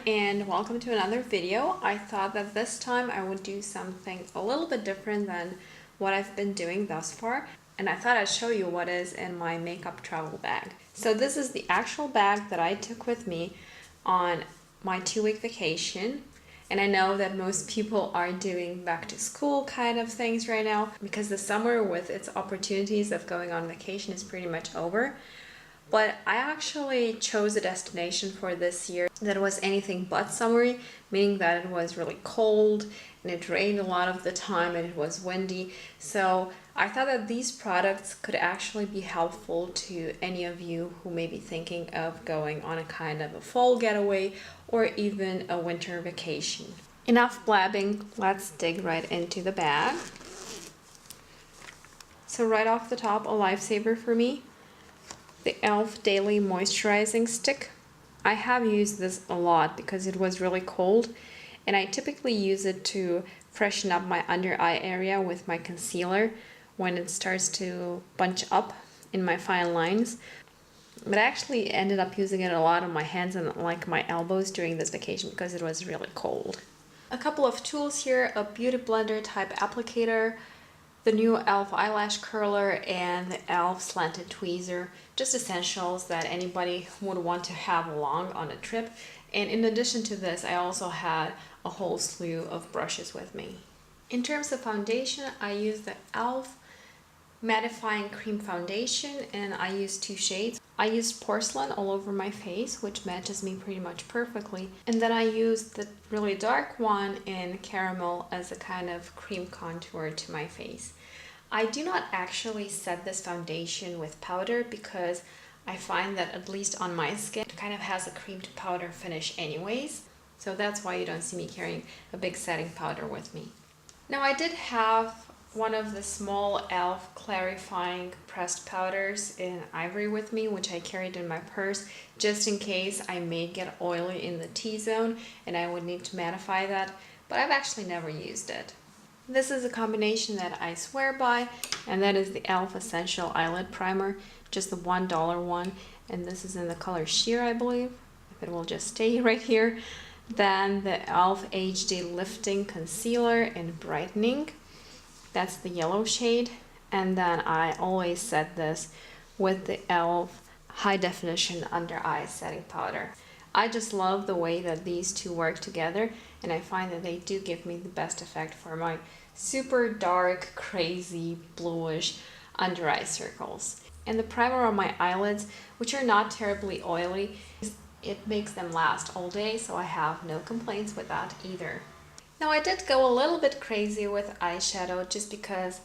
and welcome to another video. I thought that this time I would do something a little bit different than what I've been doing thus far, and I thought I'd show you what is in my makeup travel bag. So this is the actual bag that I took with me on my 2-week vacation. And I know that most people are doing back to school kind of things right now because the summer with its opportunities of going on vacation is pretty much over. But I actually chose a destination for this year that was anything but summery, meaning that it was really cold and it rained a lot of the time and it was windy. So I thought that these products could actually be helpful to any of you who may be thinking of going on a kind of a fall getaway or even a winter vacation. Enough blabbing, let's dig right into the bag. So right off the top, a lifesaver for me. The e.l.f. Daily Moisturizing Stick. I have used this a lot because it was really cold, and I typically use it to freshen up my under eye area with my concealer when it starts to bunch up in my fine lines. But I actually ended up using it a lot on my hands and like my elbows during this vacation because it was really cold. A couple of tools here, a beauty blender type applicator, the new e.l.f. eyelash curler, and the e.l.f. slanted tweezer, just essentials that anybody would want to have along on a trip. And in addition to this, I also had a whole slew of brushes with me. In terms of foundation, I used the e.l.f. mattifying cream foundation, and I used 2 shades. I used porcelain all over my face, which matches me pretty much perfectly. And then I used the really dark one in caramel as a kind of cream contour to my face. I do not actually set this foundation with powder because I find that at least on my skin, it kind of has a cream to powder finish anyways. So that's why you don't see me carrying a big setting powder with me. Now I did have one of the small e.l.f. clarifying pressed powders in ivory with me, which I carried in my purse just in case I may get oily in the T-zone and I would need to mattify that, but I've actually never used it. This is a combination that I swear by, and that is the e.l.f. Essential Eyelid Primer, just the $1 one, and this is in the color Sheer, I believe, if it will just stay right here. Then the e.l.f. HD Lifting Concealer in Brightening. That's the yellow shade. And then I always set this with the e.l.f. High Definition Under Eye Setting Powder. I just love the way that these two work together, and I find that they do give me the best effect for my super dark, crazy, bluish under eye circles. And the primer on my eyelids, which are not terribly oily, it makes them last all day, so I have no complaints with that either. Now I did go a little bit crazy with eyeshadow just because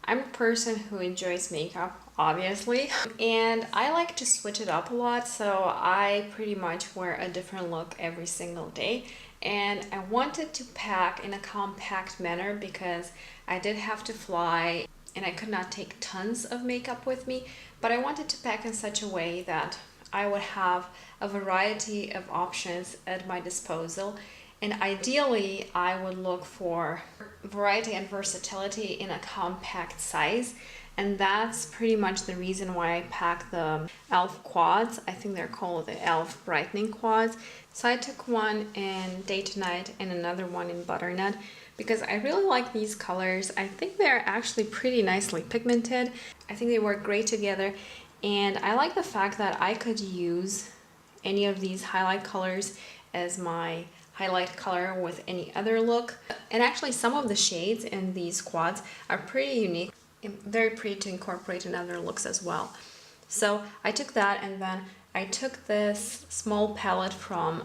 I'm a person who enjoys makeup, obviously, and I like to switch it up a lot, so I pretty much wear a different look every single day. And I wanted to pack in a compact manner because I did have to fly and I could not take tons of makeup with me, but I wanted to pack in such a way that I would have a variety of options at my disposal. And ideally, I would look for variety and versatility in a compact size. And that's pretty much the reason why I packed the e.l.f. quads. I think they're called the e.l.f. Brightening Quads. So I took one in Day to Night and another one in Butternut because I really like these colors. I think they're actually pretty nicely pigmented. I think they work great together. And I like the fact that I could use any of these highlight colors as my highlight color with any other look. And actually some of the shades in these quads are pretty unique and very pretty to incorporate in other looks as well. So I took that, and then I took this small palette from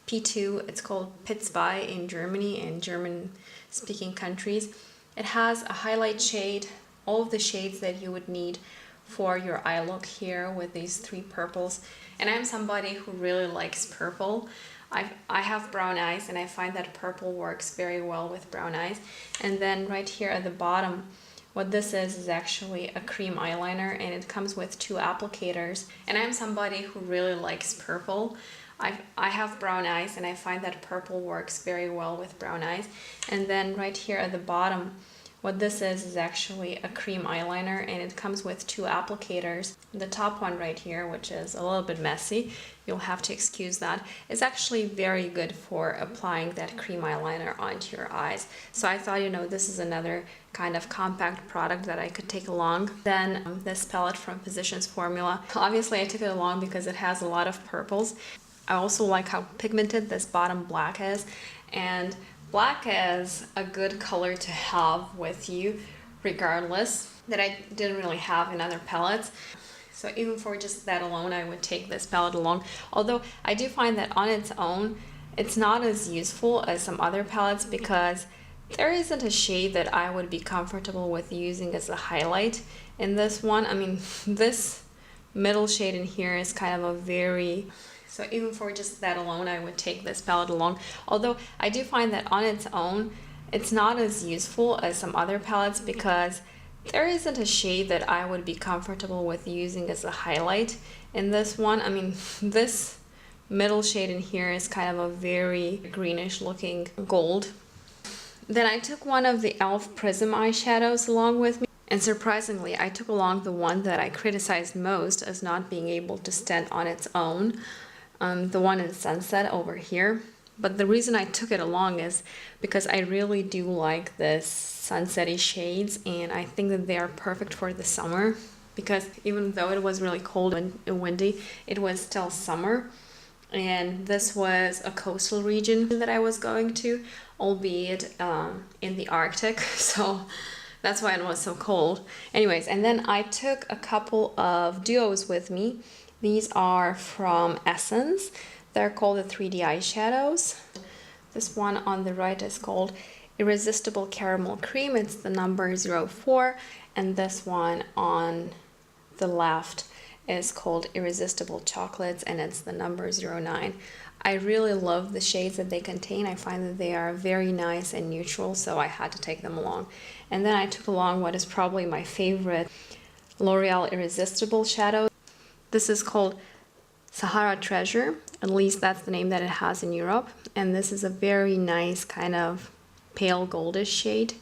P2. It's called Pitts by in Germany and German speaking countries. It has a highlight shade, all of the shades that you would need for your eye look here with these 3 purples. And I'm somebody who really likes purple. I have brown eyes, and I find that purple works very well with brown eyes. And then right here at the bottom, what this is actually a cream eyeliner, and it comes with 2 applicators. And I'm somebody who really likes purple. I have brown eyes, and I find that purple works very well with brown eyes. And then right here at the bottom, What this is actually a cream eyeliner, and it comes with two applicators. The top one right here, which is a little bit messy, you'll have to excuse that, is actually very good for applying that cream eyeliner onto your eyes. So I thought, this is another kind of compact product that I could take along. Then this palette from Physicians Formula. Obviously I took it along because it has a lot of purples. I also like how pigmented this bottom black is, and black is a good color to have with you regardless, that I didn't really have in other palettes. So even for just that alone, I would take this palette along. Although I do find that on its own, it's not as useful as some other palettes because there isn't a shade that I would be comfortable with using as a highlight in this one. I mean, this middle shade in here is kind of a very... So even for just that alone, I would take this palette along. Although I do find that on its own, it's not as useful as some other palettes because there isn't a shade that I would be comfortable with using as a highlight in this one. I mean, this middle shade in here is kind of a very greenish looking gold. Then I took one of the e.l.f. Prism eyeshadows along with me. And surprisingly, I took along the one that I criticized most as not being able to stand on its own. The one in Sunset over here. But the reason I took it along is because I really do like this sunsetty shades, and I think that they are perfect for the summer because even though it was really cold and windy, it was still summer. And this was a coastal region that I was going to, albeit in the Arctic, so that's why it was so cold. Anyways, and then I took a couple of duos with me. These are from Essence. They're called the 3D eyeshadows. This one on the right is called Irresistible Caramel Cream. It's the number 04. And this one on the left is called Irresistible Chocolates, and it's the number 09. I really love the shades that they contain. I find that they are very nice and neutral, so I had to take them along. And then I took along what is probably my favorite L'Oreal Irresistible shadow. This is called Sahara Treasure, at least that's the name that it has in Europe. And this is a very nice kind of pale goldish shade.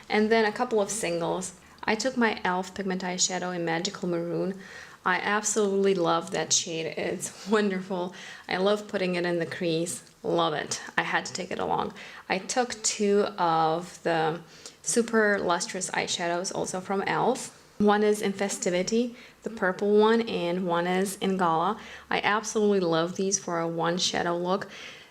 And then a couple of singles. I took my e.l.f. Pigment Eyeshadow in Magical Maroon. I absolutely love that shade. It's wonderful. I love putting it in the crease. Love it. I had to take it along. I took two of the Super Lustrous eyeshadows also from e.l.f. One is in Festivity, the purple one, and one is in Gala. I absolutely love these for a one shadow look.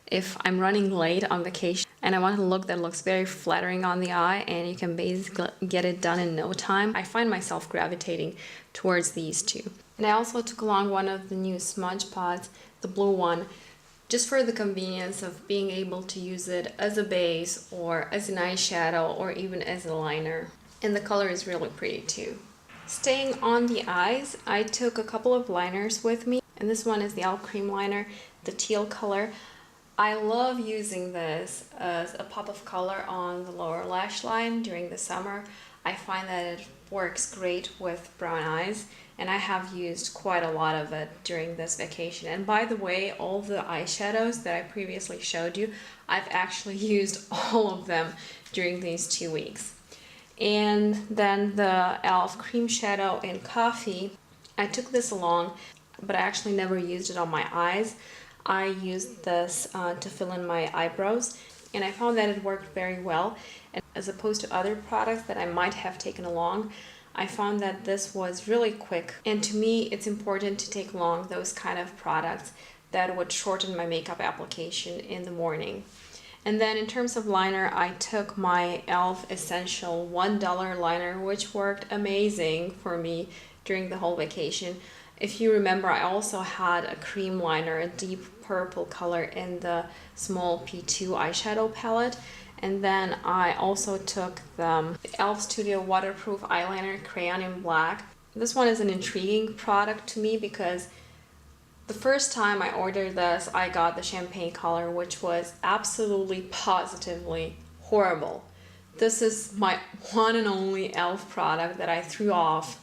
If I'm running late on vacation and I want a look that looks very flattering on the eye and you can basically get it done in no time, I find myself gravitating towards these two. And I also took along one of the new smudge pods, the blue one, just for the convenience of being able to use it as a base or as an eyeshadow or even as a liner. And the color is really pretty too. Staying on the eyes, I took a couple of liners with me, and this one is the e.l.f. Cream Liner, the teal color. I love using this as a pop of color on the lower lash line during the summer. I find that it works great with brown eyes, and I have used quite a lot of it during this vacation. And by the way, all the eyeshadows that I previously showed you, I've actually used all of them during these 2 weeks. And then the e.l.f. Cream Shadow in Coffee, I took this along, but I actually never used it on my eyes. I used this to fill in my eyebrows, and I found that it worked very well. And as opposed to other products that I might have taken along, I found that this was really quick. And to me, it's important to take along those kind of products that would shorten my makeup application in the morning. And then in terms of liner, I took my e.l.f. Essential $1 liner, which worked amazing for me during the whole vacation. If you remember, I also had a cream liner, a deep purple color in the small P2 eyeshadow palette. And then I also took the e.l.f. Studio Waterproof Eyeliner Crayon in Black. This one is an intriguing product to me because the first time I ordered this, I got the champagne color, which was absolutely positively horrible. This is my one and only e.l.f. product that I threw off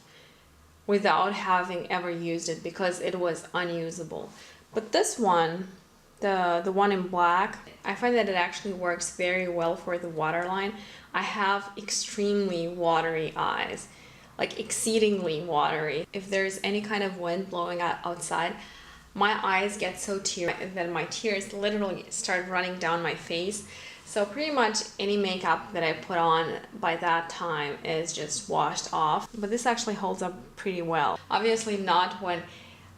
without having ever used it because it was unusable. But this one the one in black. I find that it actually works very well for the waterline. I have extremely watery eyes, like exceedingly watery. If there's any kind of wind blowing outside, my eyes get so teary that my tears literally start running down my face. So pretty much any makeup that I put on by that time is just washed off. But this actually holds up pretty well. Obviously not when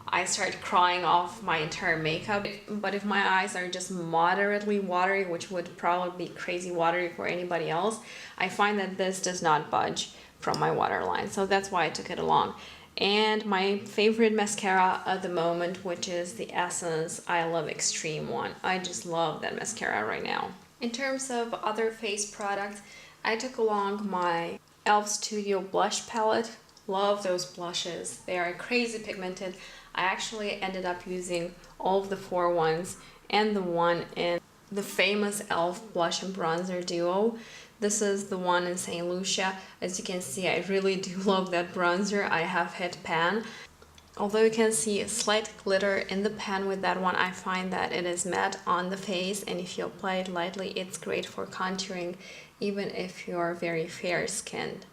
I start crying off my entire makeup, but if my eyes are just moderately watery, which would probably be crazy watery for anybody else, I find that this does not budge from my waterline. So that's why I took it along. And my favorite mascara at the moment, which is the Essence I Love Extreme one. I just love that mascara right now. In terms of other face products, I took along my e.l.f. Studio blush palette. Love those blushes. They are crazy pigmented. I actually ended up using all of the 4 ones and the one in the famous e.l.f. blush and bronzer duo. This is the one in St. Lucia. As you can see, I really do love that bronzer. I have hit pan. Although you can see a slight glitter in the pan with that one, I find that it is matte on the face, and if you apply it lightly, it's great for contouring, even if you're very fair skinned.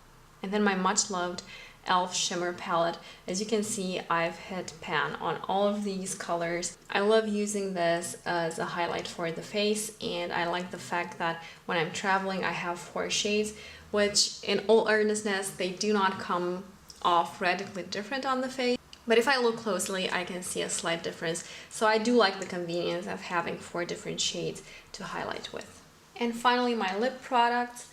And then my much loved e.l.f. shimmer palette. As you can see, I've hit pan on all of these colors. I love using this as a highlight for the face, and I like the fact that when I'm traveling I have 4 shades, which in all earnestness they do not come off radically different on the face. But if I look closely, I can see a slight difference. So I do like the convenience of having 4 different shades to highlight with. And finally, my lip products.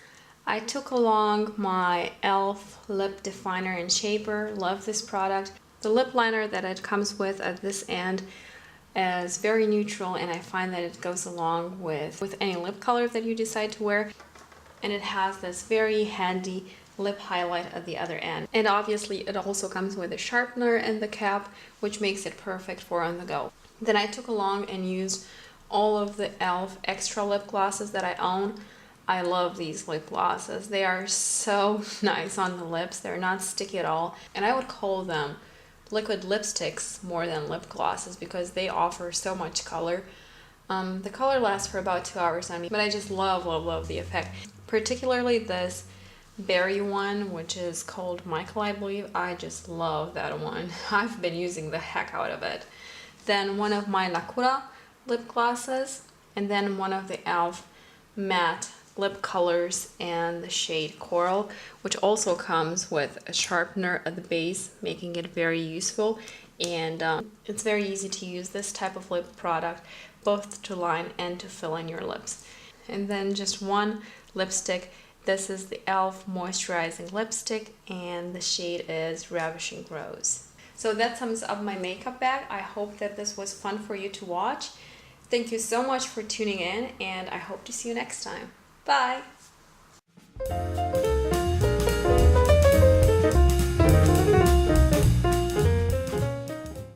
I took along my e.l.f. Lip Definer and Shaper. Love this product. The lip liner that it comes with at this end is very neutral, and I find that it goes along with any lip color that you decide to wear. And it has this very handy lip highlight at the other end. And obviously it also comes with a sharpener in the cap, which makes it perfect for on the go. Then I took along and used all of the e.l.f. extra lip glosses that I own. I love these lip glosses. They are so nice on the lips. They're not sticky at all. And I would call them liquid lipsticks more than lip glosses because they offer so much color. The color lasts for about 2 hours on me, but I just love, love, love the effect. Particularly this berry one, which is called Michael, I believe. I just love that one. I've been using the heck out of it. Then one of my Natura lip glosses, and then one of the e.l.f. matte lip colors and the shade Coral, which also comes with a sharpener at the base, making it very useful. And it's very easy to use this type of lip product, both to line and to fill in your lips. And then just one lipstick. This is the e.l.f. moisturizing lipstick, and the shade is Ravishing Rose. So that sums up my makeup bag. I hope that this was fun for you to watch. Thank you so much for tuning in, and I hope to see you next time. Bye!